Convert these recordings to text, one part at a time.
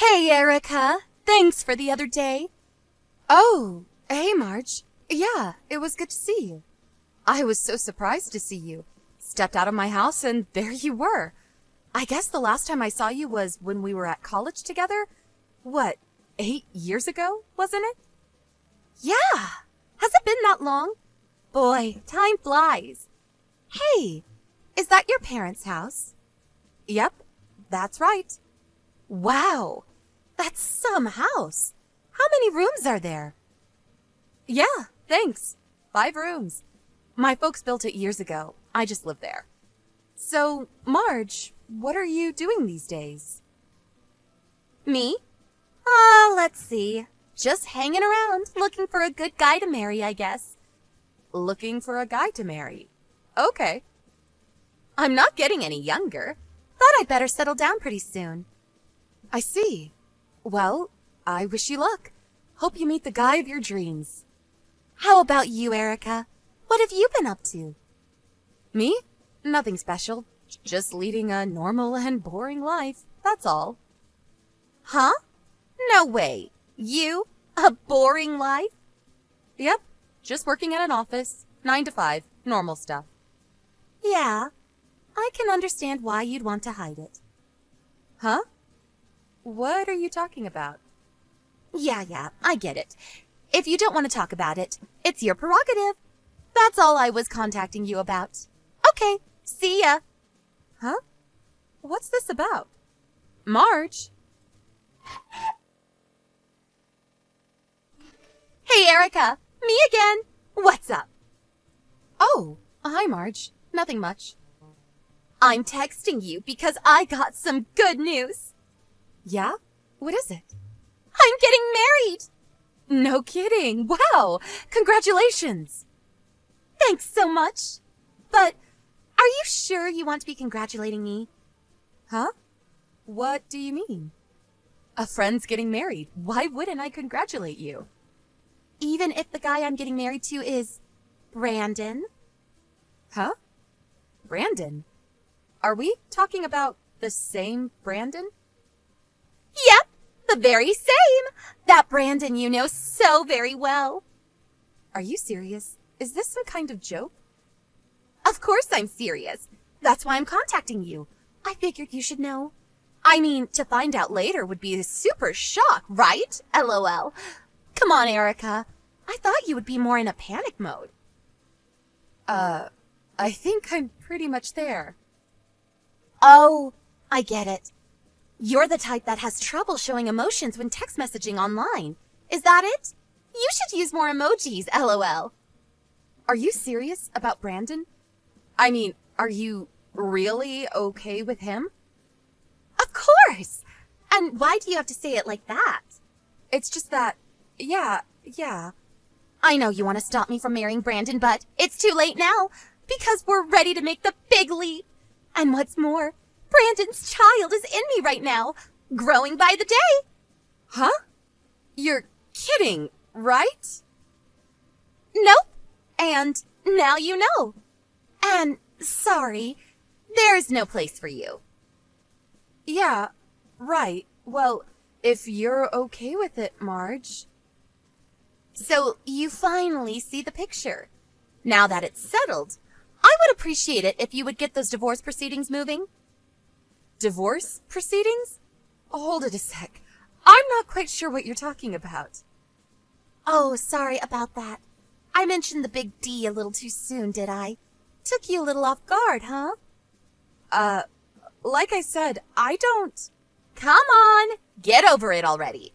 Hey, Erica. Thanks for the other day. Oh, hey, Marge. Yeah, it was good to see you. I was so surprised to see you. Stepped out of my house and there you were. I guess the last time I saw you was when we were at college together. What, 8 years ago, wasn't it? Yeah. Has it been that long? Boy, time flies. Hey, is that your parents' house? Yep, that's right. Wow, that's some house. How many rooms are there? Yeah, thanks. 5 rooms. My folks built it years ago. I just live there. So, Marge, what are you doing these days? Me? Let's see. Just hanging around, looking for a good guy to marry, I guess. Looking for a guy to marry. Okay. I'm not getting any younger. Thought I'd better settle down pretty soon. I see. Well, I wish you luck. Hope you meet the guy of your dreams. How about you, Erica? What have you been up to? Me? Nothing special. Just leading a normal and boring life. That's all. Huh? No way. You? A boring life? Yep. Just working at an office. 9 to 5. Normal stuff. Yeah. I can understand why you'd want to hide it. Huh? What are you talking about? Yeah, I get it. If you don't want to talk about it, it's your prerogative. That's all I was contacting you about. Okay, see ya. Huh? What's this about? Marge? Hey, Erica. Me again. What's up? Oh, hi, Marge. Nothing much. I'm texting you because I got some good news. Yeah? What is it? I'm getting married. No kidding. Wow. Congratulations. Thanks so much. But are you sure you want to be congratulating me? Huh? What do you mean? A friend's getting married. Why wouldn't I congratulate you? Even if the guy I'm getting married to is Brandon? Huh? Brandon? Are we talking about the same Brandon? Yep, the very same. That Brandon you know so very well. Are you serious? Is this some kind of joke? Of course I'm serious. That's why I'm contacting you. I figured you should know. I mean, to find out later would be a super shock, right? LOL. Come on, Erica. I thought you would be more in a panic mode. I think I'm pretty much there. Oh, I get it. You're the type that has trouble showing emotions when text messaging online. Is that it? You should use more emojis, LOL. Are you serious about Brandon? I mean, are you really okay with him? Of course! And why do you have to say it like that? It's just that, yeah. I know you want to stop me from marrying Brandon, but it's too late now, because we're ready to make the big leap. And what's more, Brandon's child is in me right now, growing by the day. Huh? You're kidding, right? Nope. And now you know. And sorry, there's no place for you. Yeah, right. Well, if you're okay with it, Marge. So you finally see the picture. Now that it's settled, I would appreciate it if you would get those divorce proceedings moving. Divorce proceedings? Hold it a sec. I'm not quite sure what you're talking about. Oh, sorry about that. I mentioned the big D a little too soon, did I? Took you a little off guard, huh? Like I said, I don't... Come on, get over it already.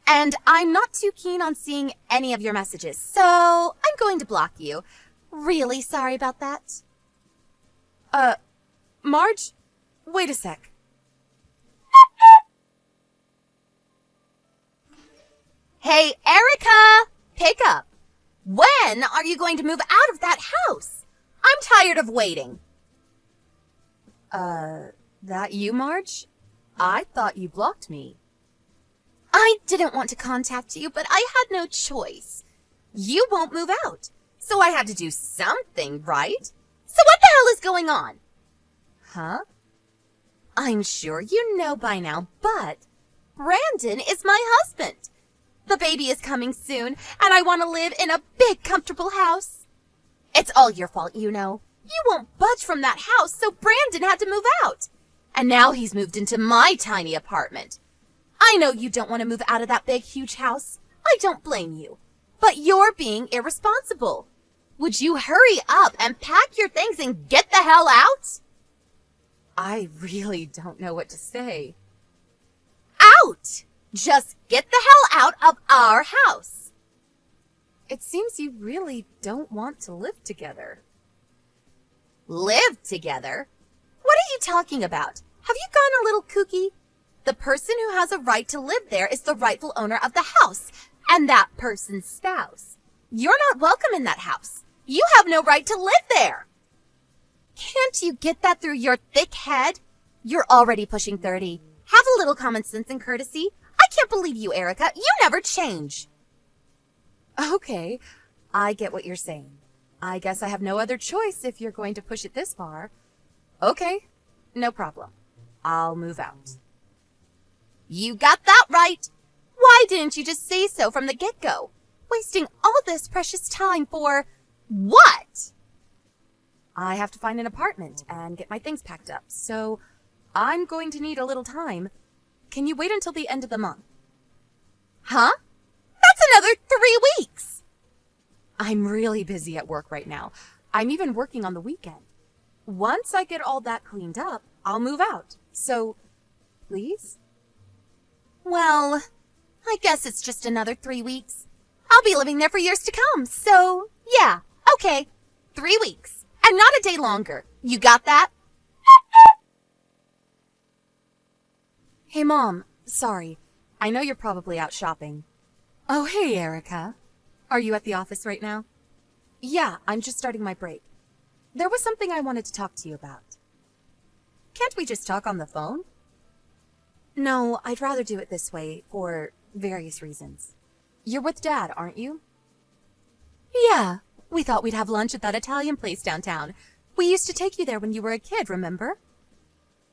And I'm not too keen on seeing any of your messages, so I'm going to block you. Really sorry about that. Marge, wait a sec. Hey, Erica! Pick up. When are you going to move out of that house? I'm tired of waiting. That you, Marge? I thought you blocked me. I didn't want to contact you, but I had no choice. You won't move out, so I had to do something, right? So what the hell is going on? Huh? I'm sure you know by now, but Brandon is my husband. The baby is coming soon, and I want to live in a big, comfortable house. It's all your fault, you know. You won't budge from that house, so Brandon had to move out. And now he's moved into my tiny apartment. I know you don't want to move out of that big, huge house. I don't blame you. But you're being irresponsible. Would you hurry up and pack your things and get the hell out? I really don't know what to say. Out! Just get the hell out of our house. It seems you really don't want to live together. Live together? What are you talking about? Have you gone a little kooky? The person who has a right to live there is the rightful owner of the house, and that person's spouse. You're not welcome in that house. You have no right to live there. Can't you get that through your thick head? You're already pushing 30. Have a little common sense and courtesy. I can't believe you, Erica. You never change. Okay, I get what you're saying. I guess I have no other choice if you're going to push it this far. Okay, no problem. I'll move out. You got that right. Why didn't you just say so from the get-go? Wasting all this precious time for what? I have to find an apartment and get my things packed up, so I'm going to need a little time. Can you wait until the end of the month? Huh? That's another 3 weeks. I'm really busy at work right now. I'm even working on the weekend. Once I get all that cleaned up, I'll move out. So, please? Well, I guess it's just another 3 weeks. I'll be living there for years to come, so yeah, okay. 3 weeks. And not a day longer. You got that? Hey, Mom. Sorry. I know you're probably out shopping. Oh, hey, Erica. Are you at the office right now? Yeah, I'm just starting my break. There was something I wanted to talk to you about. Can't we just talk on the phone? No, I'd rather do it this way for various reasons. You're with Dad, aren't you? Yeah, we thought we'd have lunch at that Italian place downtown. We used to take you there when you were a kid, remember?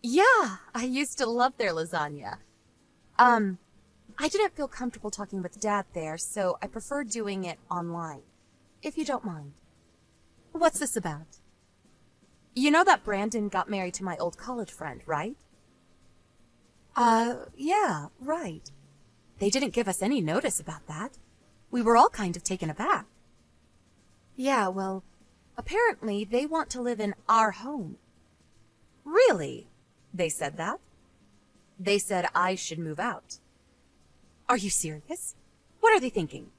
Yeah, I used to love their lasagna. I didn't feel comfortable talking with Dad there, so I prefer doing it online, if you don't mind. What's this about? You know that Brandon got married to my old college friend, right? Yeah, right. They didn't give us any notice about that. We were all kind of taken aback. Yeah, well, apparently they want to live in our home. Really? They said that? They said I should move out. Are you serious? What are they thinking?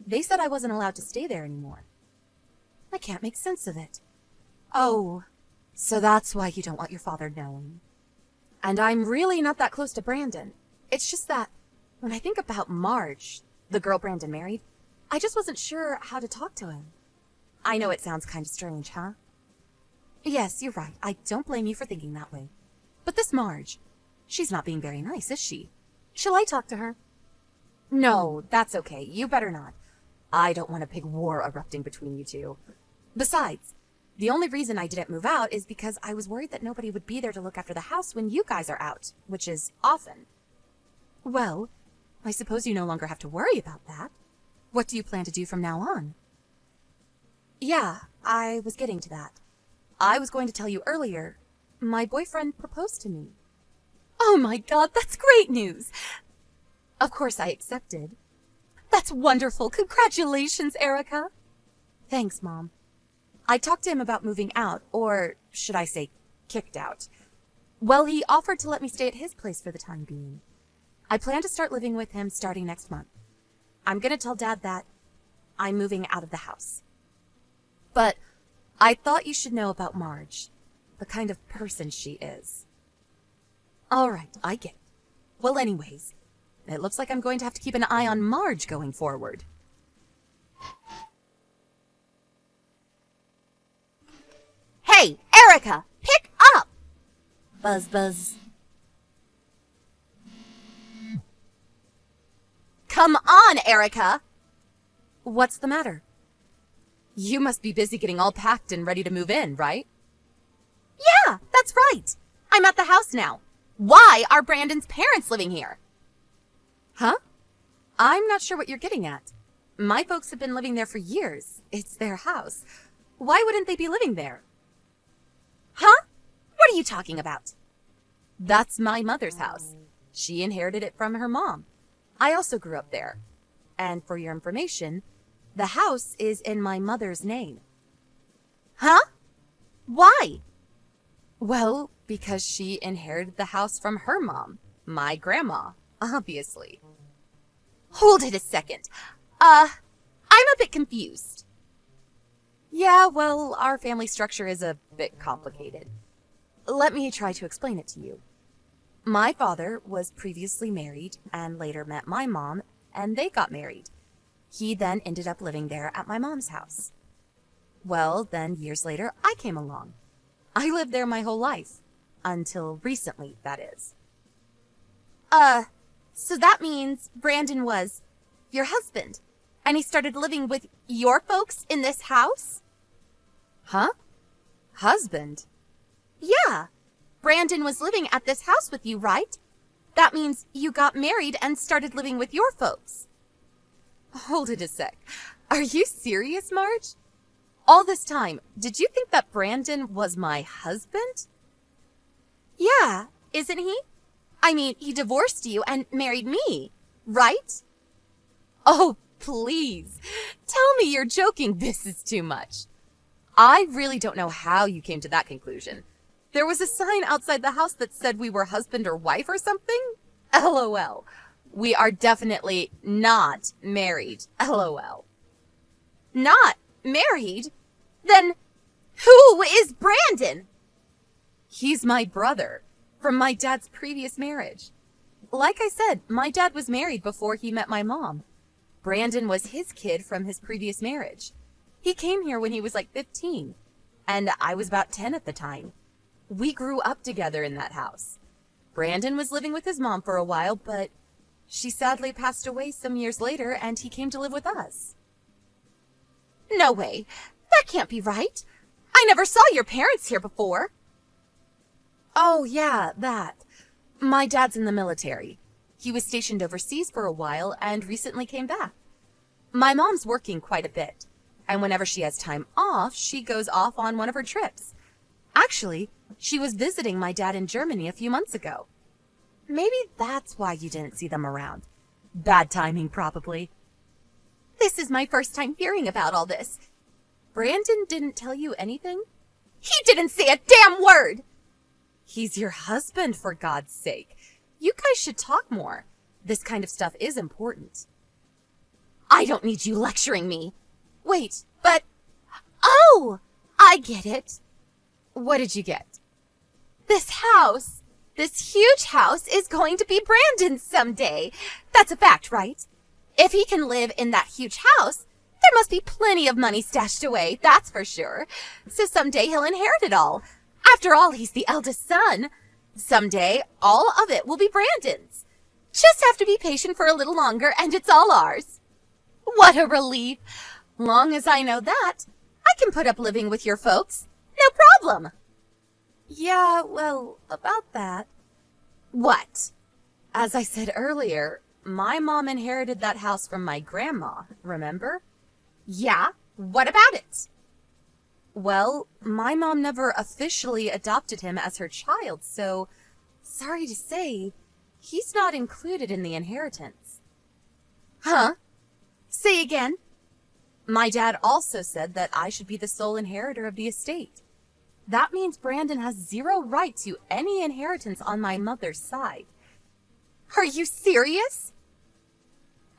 They said I wasn't allowed to stay there anymore. I can't make sense of it. Oh, so that's why you don't want your father knowing. And I'm really not that close to Brandon. It's just that when I think about Marge, the girl Brandon married, I just wasn't sure how to talk to him. I know it sounds kind of strange, huh? Yes, you're right. I don't blame you for thinking that way. But this Marge, she's not being very nice, is she? Shall I talk to her? No, that's okay. You better not. I don't want a big war erupting between you two. Besides, the only reason I didn't move out is because I was worried that nobody would be there to look after the house when you guys are out, which is often. Well, I suppose you no longer have to worry about that. What do you plan to do from now on? Yeah, I was getting to that. I was going to tell you earlier, my boyfriend proposed to me. Oh my God, that's great news! Of course I accepted. That's wonderful. Congratulations, Erica. Thanks, Mom. I talked to him about moving out, or should I say, kicked out. Well, he offered to let me stay at his place for the time being. I plan to start living with him starting next month. I'm going to tell Dad that I'm moving out of the house. But I thought you should know about Marge, the kind of person she is. All right, I get it. Well, anyways, it looks like I'm going to have to keep an eye on Marge going forward. Hey, Erica, pick up! Buzz, buzz. Come on, Erica! What's the matter? You must be busy getting all packed and ready to move in, right? Yeah, that's right. I'm at the house now. Why are Brandon's parents living here? Huh? I'm not sure what you're getting at. My folks have been living there for years. It's their house. Why wouldn't they be living there? Huh? What are you talking about? That's my mother's house. She inherited it from her mom. I also grew up there. And for your information, the house is in my mother's name. Huh? Why? Well, because she inherited the house from her mom, my grandma, obviously. Hold it a second. I'm a bit confused. Yeah, well, our family structure is a bit complicated. Let me try to explain it to you. My father was previously married and later met my mom, and they got married. He then ended up living there at my mom's house. Well, then years later, I came along. I lived there my whole life. Until recently, that is. So that means Brandon was your husband, and he started living with your folks in this house? Huh? Husband? Yeah. Brandon was living at this house with you, right? That means you got married and started living with your folks. Hold it a sec. Are you serious, Marge? All this time, did you think that Brandon was my husband? Yeah, isn't he? I mean, he divorced you and married me, right? Oh, please. Tell me you're joking. This is too much. I really don't know how you came to that conclusion. There was a sign outside the house that said we were husband or wife or something? LOL. We are definitely not married. LOL. Not married? Then who is Brandon? He's my brother from my dad's previous marriage. Like I said, my dad was married before he met my mom. Brandon was his kid from his previous marriage. He came here when he was like 15, and I was about 10 at the time. We grew up together in that house. Brandon was living with his mom for a while, but she sadly passed away some years later, and he came to live with us. No way. That can't be right. I never saw your parents here before. Oh, yeah, that. My dad's in the military. He was stationed overseas for a while and recently came back. My mom's working quite a bit, and whenever she has time off, she goes off on one of her trips. Actually, she was visiting my dad in Germany a few months ago. Maybe that's why you didn't see them around. Bad timing, probably. This is my first time hearing about all this. Brandon didn't tell you anything? He didn't say a damn word! He's your husband, for God's sake. You guys should talk more. This kind of stuff is important. I don't need you lecturing me. Wait, but... Oh! I get it. What did you get? This house, this huge house, is going to be Brandon's someday. That's a fact, right? If he can live in that huge house, there must be plenty of money stashed away, that's for sure. So someday he'll inherit it all. After all, he's the eldest son. Someday, all of it will be Brandon's. Just have to be patient for a little longer, and it's all ours. What a relief. Long as I know that, I can put up living with your folks. No problem. Yeah, well, about that. What? As I said earlier, my mom inherited that house from my grandma, remember? Yeah, what about it? Well, my mom never officially adopted him as her child, so, sorry to say, he's not included in the inheritance. Huh? Say again? My dad also said that I should be the sole inheritor of the estate. That means Brandon has zero right to any inheritance on my mother's side. Are you serious?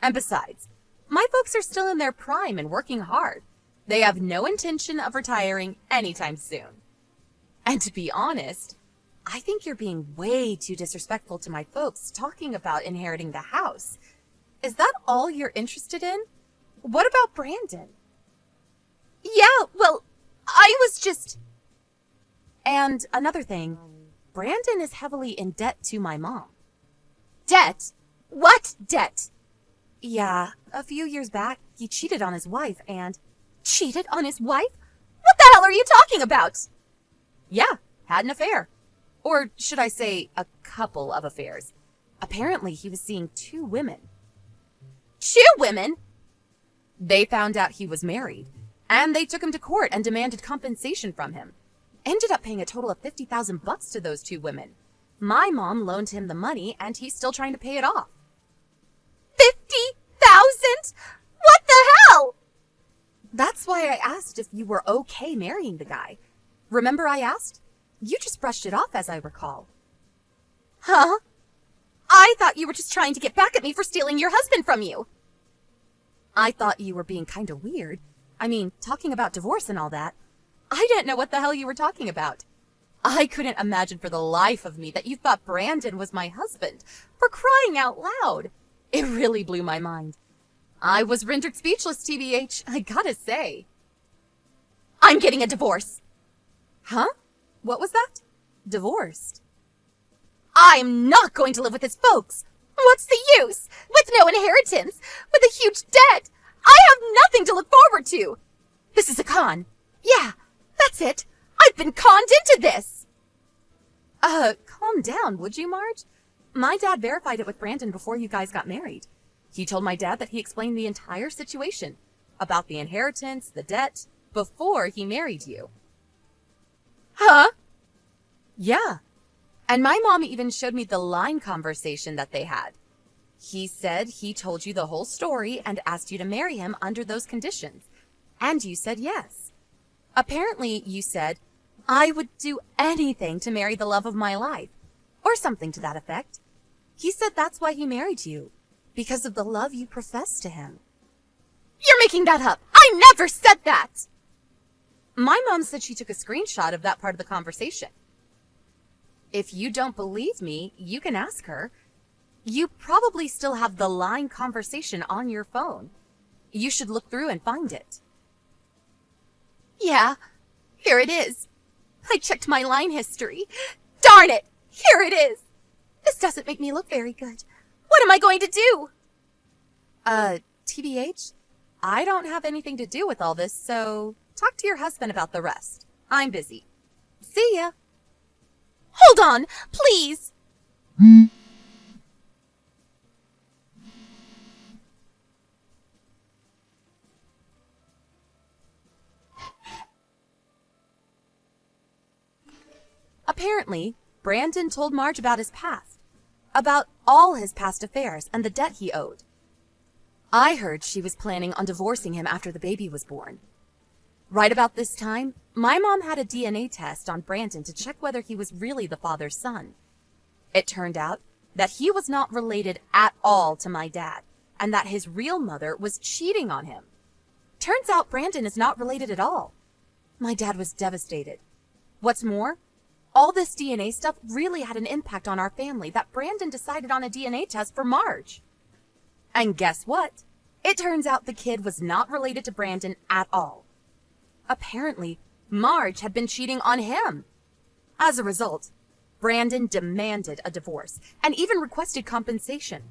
And besides, my folks are still in their prime and working hard. They have no intention of retiring anytime soon. And to be honest, I think you're being way too disrespectful to my folks talking about inheriting the house. Is that all you're interested in? What about Brandon? Yeah, well, I was just... And another thing, Brandon is heavily in debt to my mom. Debt? What debt? Yeah, a few years back, he cheated on his wife and... Cheated on his wife? What the hell are you talking about? Yeah, had an affair. Or should I say, a couple of affairs. Apparently, he was seeing 2 women. 2 women? They found out he was married, and they took him to court and demanded compensation from him. Ended up paying a total of $50,000 to those 2 women. My mom loaned him the money, and he's still trying to pay it off. 50,000? What the hell? That's why I asked if you were okay marrying the guy. Remember I asked? You just brushed it off, as I recall. Huh? I thought you were just trying to get back at me for stealing your husband from you. I thought you were being kind of weird. I mean, talking about divorce and all that. I didn't know what the hell you were talking about. I couldn't imagine for the life of me that you thought Brandon was my husband. For crying out loud. It really blew my mind. I was rendered speechless, TBH, I gotta say. I'm getting a divorce. Huh? What was that? Divorced. I'm not going to live with his folks. What's the use? With no inheritance, with a huge debt, I have nothing to look forward to. This is a con. Yeah, that's it. I've been conned into this. Calm down, would you, Marge? My dad verified it with Brandon before you guys got married. He told my dad that he explained the entire situation about the inheritance, the debt, before he married you. Huh? Yeah. And my mom even showed me the line conversation that they had. He said he told you the whole story and asked you to marry him under those conditions. And you said yes. Apparently, you said, I would do anything to marry the love of my life. Or something to that effect. He said that's why he married you. Because of the love you profess to him. You're making that up. I never said that. My mom said she took a screenshot of that part of the conversation. If you don't believe me, you can ask her. You probably still have the line conversation on your phone. You should look through and find it. Yeah, here it is. I checked my line history. Darn it, here it is. This doesn't make me look very good. What am I going to do? TBH, I don't have anything to do with all this, so talk to your husband about the rest. I'm busy. See ya. Hold on, please. Apparently, Brandon told Marge about his past, about all his past affairs and the debt he owed. I heard she was planning on divorcing him after the baby was born. Right about this time, my mom had a DNA test on Brandon to check whether he was really the father's son. It turned out that he was not related at all to my dad, and that his real mother was cheating on him. Turns out Brandon is not related at all. My dad was devastated. What's more, all this DNA stuff really had an impact on our family that Brandon decided on a DNA test for Marge. And guess what? It turns out the kid was not related to Brandon at all. Apparently, Marge had been cheating on him. As a result, Brandon demanded a divorce and even requested compensation.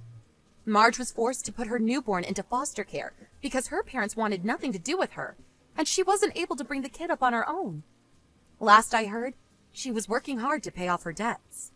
Marge was forced to put her newborn into foster care because her parents wanted nothing to do with her, and she wasn't able to bring the kid up on her own. Last I heard, she was working hard to pay off her debts.